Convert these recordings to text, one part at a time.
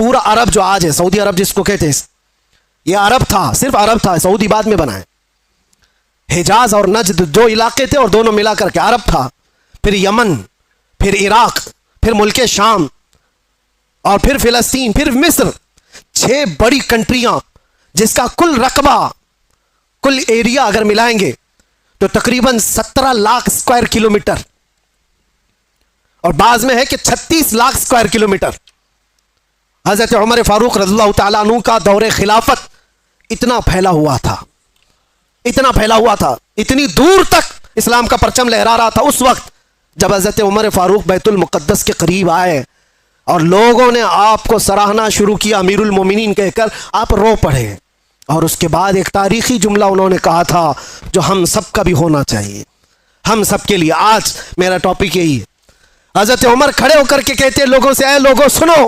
پورا عرب جو آج ہے سعودی عرب جس کو کہتے ہیں, یہ عرب تھا, صرف عرب تھا, سعودی بعد میں بنا ہے. حجاز اور نجد دو علاقے تھے اور دونوں ملا کر کے عرب تھا. پھر یمن, پھر عراق, پھر ملک شام, اور پھر فلسطین, پھر مصر. 6 بڑی کنٹریاں جس کا کل رقبہ, کل ایریا اگر ملائیں گے تو تقریباً 17 لاکھ اسکوائر کلومیٹر, اور بعض میں ہے کہ 36 لاکھ اسکوائر کلومیٹر. حضرت عمر فاروق رضی اللہ تعالیٰ عنہ کا دور خلافت اتنا پھیلا ہوا تھا, اتنا پھیلا ہوا تھا, اتنی دور تک اسلام کا پرچم لہرا رہا تھا. اس وقت جب حضرت عمر فاروق بیت المقدس کے قریب آئے اور لوگوں نے آپ کو سراہنا شروع کیا امیر المومنین کہہ کر, آپ رو پڑے. اور اس کے بعد ایک تاریخی جملہ انہوں نے کہا تھا جو ہم سب کا بھی ہونا چاہیے, ہم سب کے لیے. آج میرا ٹاپک یہی ہے. حضرت عمر کھڑے ہو کر کے کہتے ہیں لوگوں سے, اے لوگوں سنو,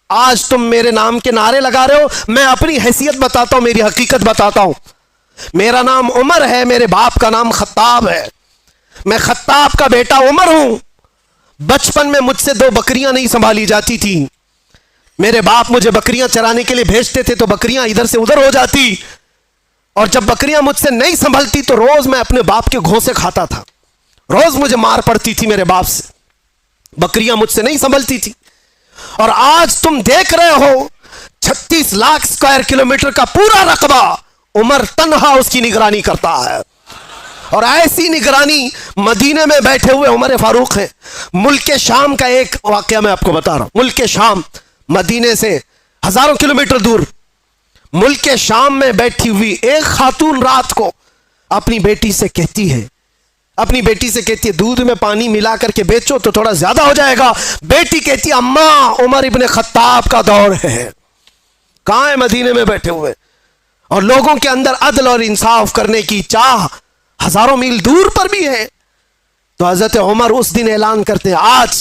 آج تم میرے نام کے نعرے لگا رہے ہو, میں اپنی حیثیت بتاتا ہوں, میری حقیقت بتاتا ہوں. میرا نام عمر ہے, میرے باپ کا نام خطاب ہے, میں خطاب کا بیٹا عمر ہوں. بچپن میں مجھ سے 2 بکریاں نہیں سنبھالی جاتی تھی. میرے باپ مجھے بکریاں چرانے کے لیے بھیجتے تھے تو بکریاں ادھر سے ادھر ہو جاتی, اور جب بکریاں مجھ سے نہیں سنبھلتی تو روز میں اپنے باپ کے گھوسے کھاتا تھا. روز مجھے مار پڑتی تھی میرے باپ سے, بکریاں مجھ سے نہیں سنبھلتی تھی. اور آج تم دیکھ رہے ہو 36 لاکھ اسکوائر کلومیٹر کا پورا رقبہ عمر تنہا اس کی نگرانی کرتا ہے. اور ایسی نگرانی مدینے میں بیٹھے ہوئے عمر فاروق ہیں. ملک شام کا ایک واقعہ میں آپ کو بتا رہا ہوں. ملک شام مدینے سے ہزاروں کلومیٹر دور, ملک شام میں بیٹھی ہوئی ایک خاتون رات کو اپنی بیٹی سے کہتی ہے, دودھ میں پانی ملا کر کے بیچو تو تھوڑا زیادہ ہو جائے گا. بیٹی کہتی ہے اماں عمر ابن خطاب کا دور ہے. کہاں ہے؟ مدینے میں بیٹھے ہوئے, اور لوگوں کے اندر عدل اور انصاف کرنے کی چاہ ہزاروں میل دور پر بھی ہے. تو حضرت عمر اس دن اعلان کرتے ہیں, آج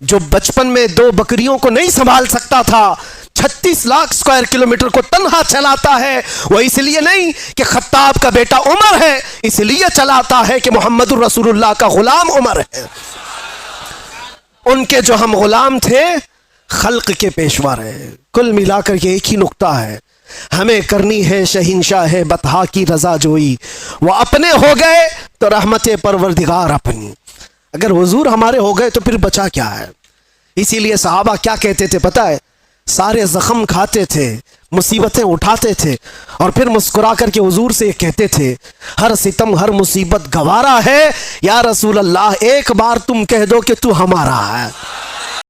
جو بچپن میں 2 بکریوں کو نہیں سنبھال سکتا تھا 36 لاکھ اسکوائر کلومیٹر کو تنہا چلاتا ہے. وہ اس لیے نہیں کہ خطاب کا بیٹا عمر ہے, اس لیے چلاتا ہے کہ محمد الرسول اللہ کا غلام عمر ہے. ان کے جو ہم غلام تھے خلق کے پیشوا رہے. کل ملا کر یہ ایک ہی نقطہ ہے, ہمیں کرنی ہے شہنشاہ ہے بطحا کی رضا جوئی, وہ اپنے ہو گئے تو رحمت پروردگار اپنی. اگر حضور ہمارے ہو گئے تو پھر بچا کیا ہے. اسی لیے صحابہ کیا کہتے تھے پتہ ہے, سارے زخم کھاتے تھے, مصیبتیں اٹھاتے تھے, اور پھر مسکرا کر کے حضور سے کہتے تھے ہر ستم ہر مصیبت گوارا ہے, یا رسول اللہ ایک بار تم کہہ دو کہ تو ہمارا ہے.